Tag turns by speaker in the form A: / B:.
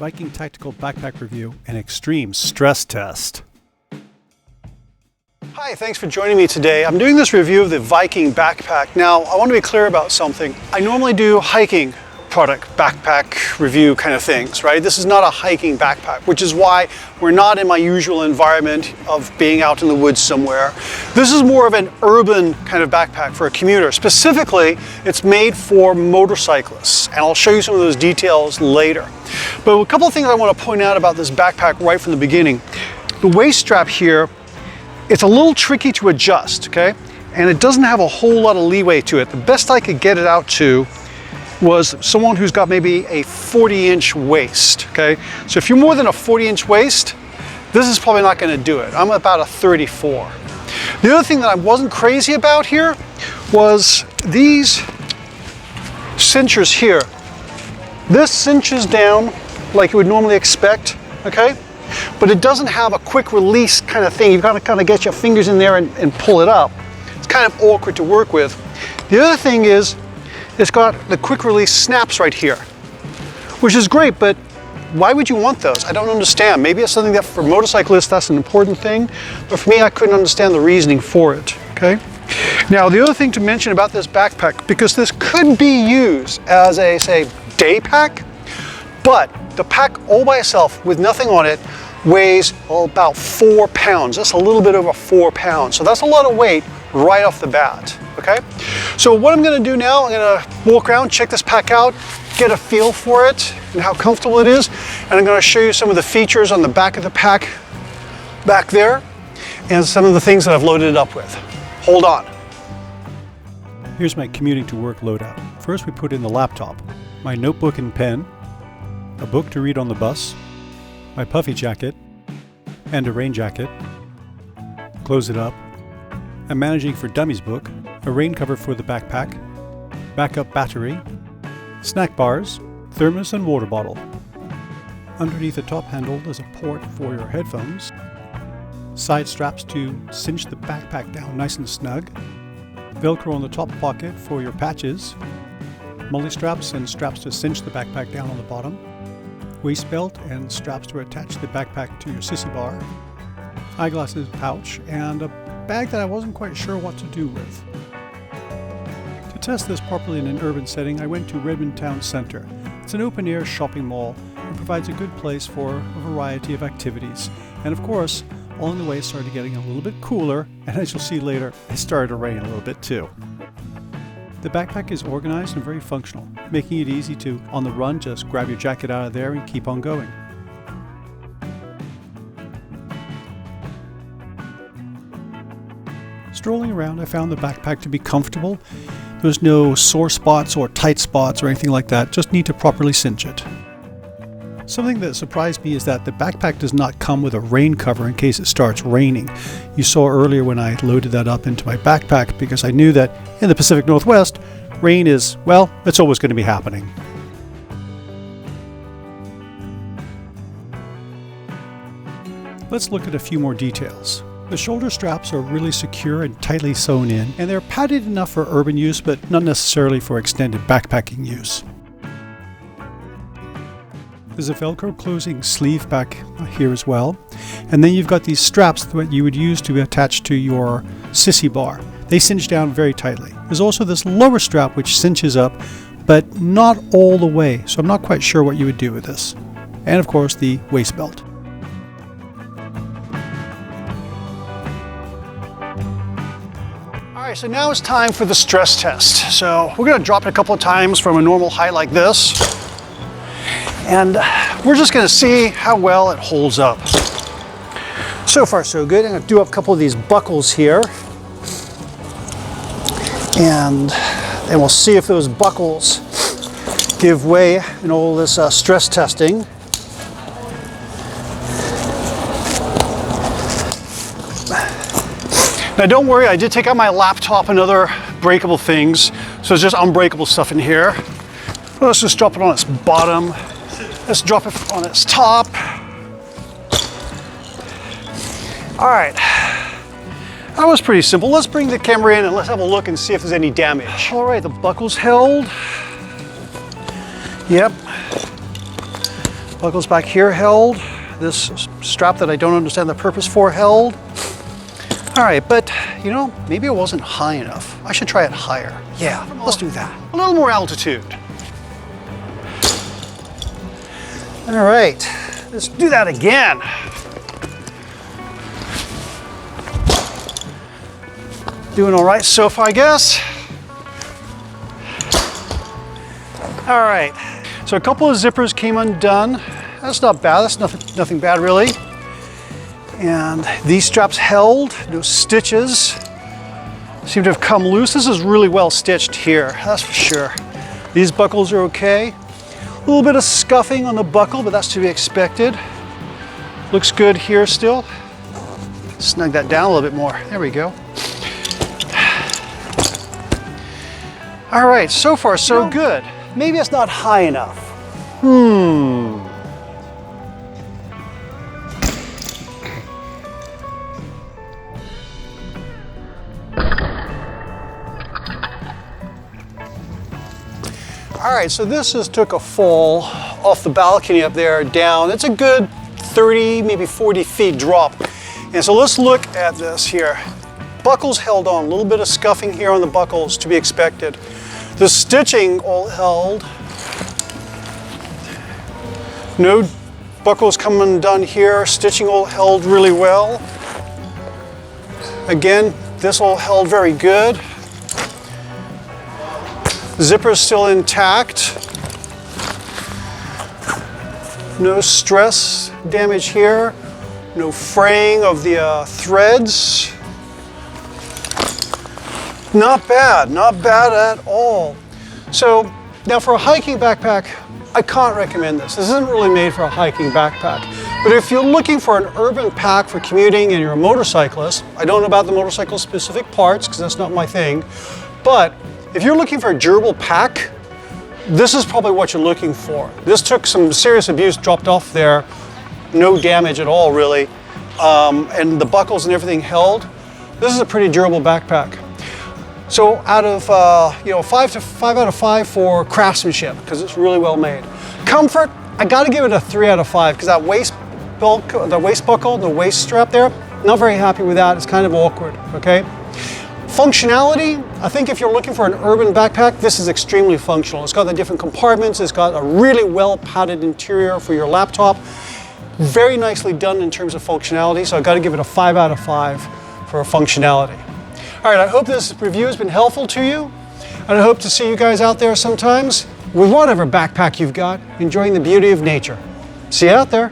A: Viking Tactical Backpack Review and Extreme Stress Test. Hi, thanks for joining me today. I'm doing this review of the Viking backpack. Now, I want to be clear about something. I normally do hiking product backpack review kind of things, right? This is not a hiking backpack, which is why we're not in my usual environment of being out in the woods somewhere. This is more of an urban kind of backpack for a commuter. Specifically, it's made for motorcyclists, and I'll show you some of those details later. But a couple of things I want to point out about this backpack right from the beginning. The waist strap here, it's a little tricky to adjust, okay? And it doesn't have a whole lot of leeway to it. The best I could get it out to was someone who's got maybe a 40-inch waist, okay? So if you're more than a 40-inch waist, this is probably not gonna do it. I'm about a 34. The other thing that I wasn't crazy about here was these cinchers here. This cinches down like you would normally expect, okay? But it doesn't have a quick release kind of thing. You've got to kind of get your fingers in there and pull it up. It's kind of awkward to work with. The other thing is, it's got the quick release snaps right here, which is great, but why would you want those? I don't understand. Maybe it's something that for motorcyclists, that's an important thing, but for me, I couldn't understand the reasoning for it, okay? Now, the other thing to mention about this backpack, because this could be used as a, say, day pack, but the pack all by itself with nothing on it weighs about 4 pounds. That's a little bit over 4 pounds. So that's a lot of weight right off the bat, okay? So what I'm gonna do now, I'm gonna walk around, check this pack out, get a feel for it and how comfortable it is. And I'm gonna show you some of the features on the back of the pack back there and some of the things that I've loaded it up with. Hold on. Here's my commuting to work loadout. First, we put in the laptop, my notebook and pen, a book to read on the bus, my puffy jacket, and a rain jacket. Close it up. I'm managing for Dummies book, a rain cover for the backpack, backup battery, snack bars, thermos and water bottle. Underneath the top handle is a port for your headphones, side straps to cinch the backpack down nice and snug, Velcro on the top pocket for your patches, mully straps and straps to cinch the backpack down on the bottom, waist belt and straps to attach the backpack to your sissy bar, eyeglasses pouch, and a bag that I wasn't quite sure what to do with. To test this properly in an urban setting, I went to Redmond Town Center. It's an open-air shopping mall and provides a good place for a variety of activities. And of course, along the way it started getting a little bit cooler, and as you'll see later, it started to rain a little bit too. The backpack is organized and very functional, making it easy to, on the run, just grab your jacket out of there and keep on going. Strolling around, I found the backpack to be comfortable. There's no sore spots or tight spots or anything like that, just need to properly cinch it. Something that surprised me is that the backpack does not come with a rain cover in case it starts raining. You saw earlier when I loaded that up into my backpack because I knew that in the Pacific Northwest, rain is, well, it's always going to be happening. Let's look at a few more details. The shoulder straps are really secure and tightly sewn in, and they're padded enough for urban use, but not necessarily for extended backpacking use. There's a Velcro closing sleeve back here as well. And then you've got these straps that you would use to attach to your sissy bar. They cinch down very tightly. There's also this lower strap which cinches up, but not all the way. So I'm not quite sure what you would do with this. And of course the waist belt. All right, so now it's time for the stress test. So we're gonna drop it a couple of times from a normal height like this. And we're just gonna see how well it holds up. So far so good. I'm gonna do up a couple of these buckles here. And then we'll see if those buckles give way in all this stress testing. Now don't worry, I did take out my laptop and other breakable things. So it's just unbreakable stuff in here. Let's just drop it on its bottom. Let's drop it on its top. All right, that was pretty simple. Let's bring the camera in and let's have a look and see if there's any damage. All right, the buckle's held. Yep. Buckles back here held. This strap that I don't understand the purpose for held. All right, but you know, maybe it wasn't high enough. I should try it higher. Yeah, let's do that. A little more altitude. All right, let's do that again. Doing all right so far, I guess. All right, so a couple of zippers came undone. That's not bad, that's nothing bad really. And these straps held, no stitches. Seem to have come loose. This is really well stitched here, that's for sure. These buckles are okay. A little bit of scuffing on the buckle, but that's to be expected. Looks good here still. Snug that down a little bit more. There we go. All right, so far so good. Maybe it's not high enough. All right, so this just took a fall off the balcony up there down. It's a good 30, maybe 40 feet drop. And so let's look at this here. Buckles held on, a little bit of scuffing here on the buckles to be expected. The stitching all held. No buckles come undone here. Stitching all held really well. Again, this all held very good. Zipper is still intact. No stress damage here. No fraying of the threads. Not bad at all. So now for a hiking backpack, I can't recommend this. This isn't really made for a hiking backpack. But if you're looking for an urban pack for commuting and you're a motorcyclist, I don't know about the motorcycle specific parts because that's not my thing, but if you're looking for a durable pack, this is probably what you're looking for. This took some serious abuse, dropped off there, no damage at all really, and the buckles and everything held. This is a pretty durable backpack. So out of 5 out of 5 for craftsmanship because it's really well made. Comfort, I got to give it a 3 out of 5 because that waist buckle, the waist strap there, not very happy with that. It's kind of awkward. Okay. Functionality, I think if you're looking for an urban backpack, this is extremely functional. It's got the different compartments, it's got a really well padded interior for your laptop. Very nicely done in terms of functionality, so I've got to give it a 5 out of 5 for functionality. All right, I hope this review has been helpful to you, and I hope to see you guys out there sometimes with whatever backpack you've got, enjoying the beauty of nature. See you out there.